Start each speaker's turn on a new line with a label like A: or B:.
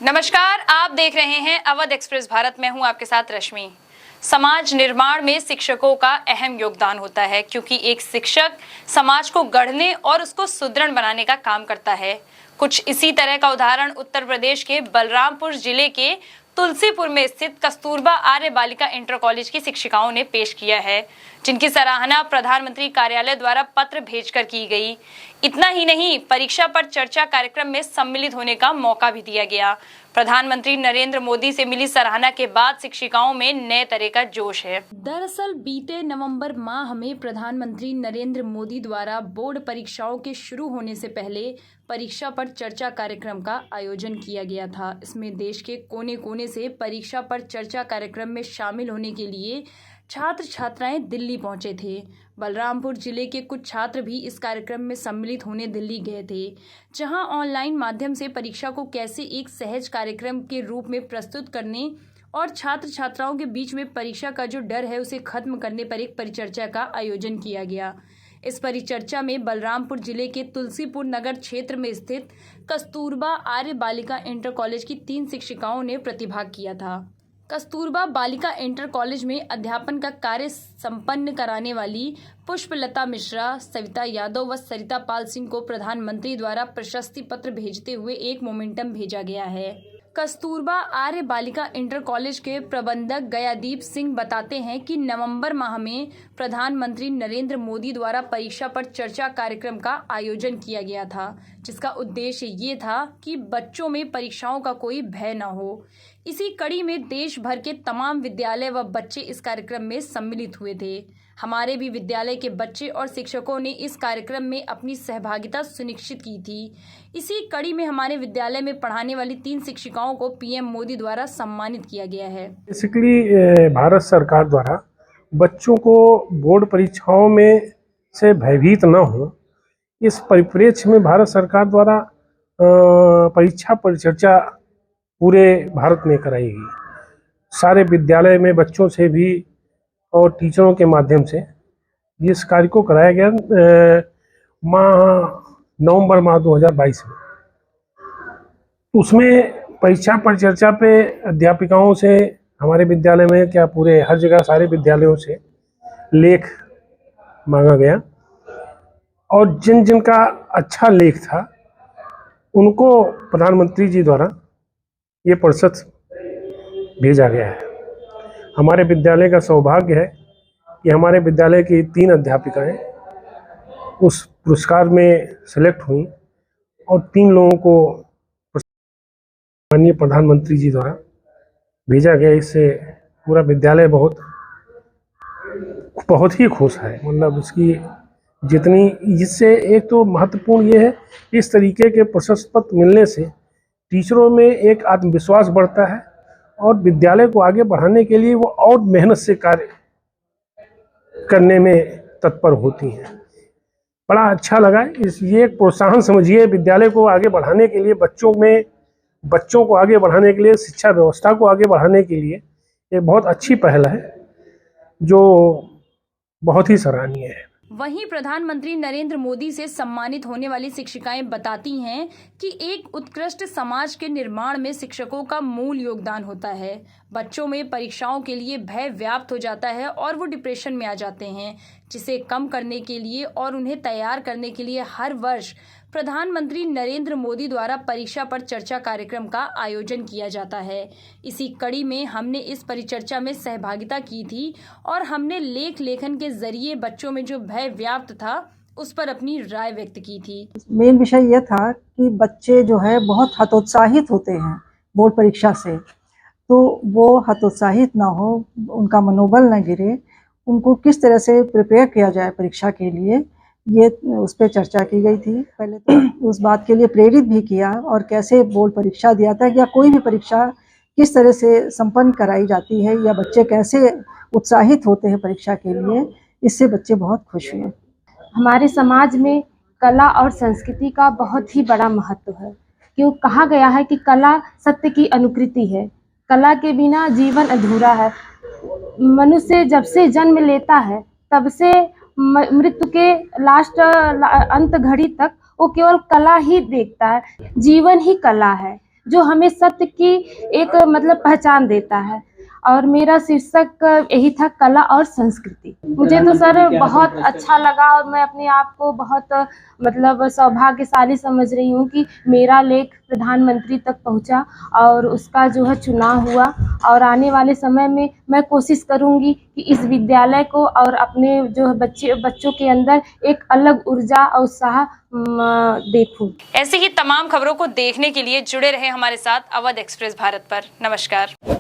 A: नमस्कार, आप देख रहे हैं अवध एक्सप्रेस भारत में हूं आपके साथ रश्मि। समाज निर्माण में शिक्षकों का अहम योगदान होता है क्योंकि एक शिक्षक समाज को गढ़ने और उसको सुदृढ़ बनाने का काम करता है। कुछ इसी तरह का उदाहरण उत्तर प्रदेश के बलरामपुर जिले के तुलसीपुर में स्थित कस्तूरबा आर्य बालिका इंटर कॉलेज की शिक्षिकाओं ने पेश किया है, जिनकी सराहना प्रधानमंत्री कार्यालय द्वारा पत्र भेजकर की गई। इतना ही नहीं, परीक्षा पर चर्चा कार्यक्रम में सम्मिलित होने का मौका भी दिया गया। प्रधानमंत्री नरेंद्र मोदी से मिली सराहना के बाद शिक्षिकाओं में नए तरह का जोश है। दरअसल बीते नवंबर माह में प्रधानमंत्री नरेंद्र मोदी द्वारा बोर्ड परीक्षाओं के शुरू होने से पहले परीक्षा पर चर्चा कार्यक्रम का आयोजन किया गया था। इसमें देश के कोने कोने से परीक्षा पर चर्चा कार्यक्रम में शामिल होने के लिए छात्र छात्राएं दिल्ली पहुंचे थे। बलरामपुर जिले के कुछ छात्र भी इस कार्यक्रम में सम्मिलित होने दिल्ली गए थे, जहां ऑनलाइन माध्यम से परीक्षा को कैसे एक सहज कार्यक्रम के रूप में प्रस्तुत करने और छात्र छात्राओं के बीच में परीक्षा का जो डर है उसे खत्म करने पर एक परिचर्चा का आयोजन किया गया। इस परिचर्चा में बलरामपुर जिले के तुलसीपुर नगर क्षेत्र में स्थित कस्तूरबा आर्य बालिका इंटर कॉलेज की 3 शिक्षिकाओं ने प्रतिभाग किया था। कस्तूरबा बालिका इंटर कॉलेज में अध्यापन का कार्य संपन्न कराने वाली पुष्पलता मिश्रा, सविता यादव व सरिता पाल सिंह को प्रधानमंत्री द्वारा प्रशस्ति पत्र भेजते हुए एक मोमेंटम भेजा गया है। कस्तूरबा आर्य बालिका इंटर कॉलेज के प्रबंधक गयादीप सिंह बताते हैं कि नवंबर माह में प्रधानमंत्री नरेंद्र मोदी द्वारा परीक्षा पर चर्चा कार्यक्रम का आयोजन किया गया था, जिसका उद्देश्य ये था कि बच्चों में परीक्षाओं का कोई भय न हो। इसी कड़ी में देश भर के तमाम विद्यालय व बच्चे इस कार्यक्रम में सम्मिलित हुए थे। हमारे भी विद्यालय के बच्चे और शिक्षकों ने इस कार्यक्रम में अपनी सहभागिता सुनिश्चित की थी। इसी कड़ी में हमारे विद्यालय में पढ़ाने वाली 3 शिक्षिकाओं को पीएम मोदी द्वारा सम्मानित किया गया है।
B: बेसिकली भारत सरकार द्वारा बच्चों को बोर्ड परीक्षाओं में से भयभीत न हो, इस परिप्रेक्ष्य में भारत सरकार द्वारा परीक्षा पर चर्चा पूरे भारत में कराई गई। सारे विद्यालय में बच्चों से भी और टीचरों के माध्यम से इस कार्य को कराया गया नवंबर माह 2022 में। उसमें परीक्षा पर चर्चा पे अध्यापिकाओं से हमारे विद्यालय में क्या पूरे हर जगह सारे विद्यालयों से लेख मांगा गया और जिन जिन का अच्छा लेख था उनको प्रधानमंत्री जी द्वारा ये पुरस्कार भेजा गया है। हमारे विद्यालय का सौभाग्य है कि हमारे विद्यालय की 3 अध्यापिकाएं उस पुरस्कार में सेलेक्ट हुई और 3 लोगों को माननीय प्रधानमंत्री जी द्वारा भेजा गया। इससे पूरा विद्यालय बहुत ही खुश है। मतलब इसकी जितनी इससे एक तो महत्वपूर्ण ये है, इस तरीके के प्रशस्ति पत्र मिलने से टीचरों में एक आत्मविश्वास बढ़ता है और विद्यालय को आगे बढ़ाने के लिए वो और मेहनत से कार्य करने में तत्पर होती हैं। बड़ा अच्छा लगा। ये एक प्रोत्साहन समझिए विद्यालय को आगे बढ़ाने के लिए, बच्चों को आगे बढ़ाने के लिए, शिक्षा व्यवस्था को आगे बढ़ाने के लिए ये बहुत अच्छी पहल है जो बहुत ही सराहनीय है।
A: वहीं प्रधानमंत्री नरेंद्र मोदी से सम्मानित होने वाली शिक्षिकाएं बताती हैं कि एक उत्कृष्ट समाज के निर्माण में शिक्षकों का मूल योगदान होता है। बच्चों में परीक्षाओं के लिए भय व्याप्त हो जाता है और वो डिप्रेशन में आ जाते हैं, जिसे कम करने के लिए और उन्हें तैयार करने के लिए हर वर्ष प्रधानमंत्री नरेंद्र मोदी द्वारा परीक्षा पर चर्चा कार्यक्रम का आयोजन किया जाता है। इसी कड़ी में हमने इस परिचर्चा में सहभागिता की थी और हमने लेख लेखन के जरिए बच्चों में जो भय व्याप्त था उस पर अपनी राय व्यक्त की थी।
C: मेन विषय यह था कि बच्चे जो है बहुत हतोत्साहित होते हैं बोर्ड परीक्षा से, तो वो हतोत्साहित ना हो, उनका मनोबल ना गिरे, उनको किस तरह से प्रिपेयर किया जाए परीक्षा के लिए, ये उस पर चर्चा की गई थी। पहले तो उस बात के लिए प्रेरित भी किया और कैसे बोर्ड परीक्षा दिया था या कोई भी परीक्षा किस तरह से संपन्न कराई जाती है या बच्चे कैसे उत्साहित होते हैं परीक्षा के लिए, इससे बच्चे बहुत खुश हुए।
D: हमारे समाज में कला और संस्कृति का बहुत ही बड़ा महत्व है, क्यों कहा गया है कि कला सत्य की अनुकृति है। कला के बिना जीवन अधूरा है। मनुष्य जब से जन्म लेता है तब से मृत्यु के अंत घड़ी तक वो केवल कला ही देखता है। जीवन ही कला है। जो हमें सत्य की एक मतलब पहचान देता है। और मेरा शीर्षक यही था, कला और संस्कृति। मुझे तो सर बहुत अच्छा लगा और मैं अपने आप को बहुत मतलब सौभाग्यशाली समझ रही हूँ कि मेरा लेख प्रधानमंत्री तक पहुँचा और उसका जो है चुनाव हुआ। और आने वाले समय में मैं कोशिश करूँगी कि इस विद्यालय को और अपने जो बच्चों के अंदर एक अलग ऊर्जा और उत्साह देखूँ।
A: ऐसी ही तमाम खबरों को देखने के लिए जुड़े रहे हमारे साथ अवध एक्सप्रेस भारत पर। नमस्कार।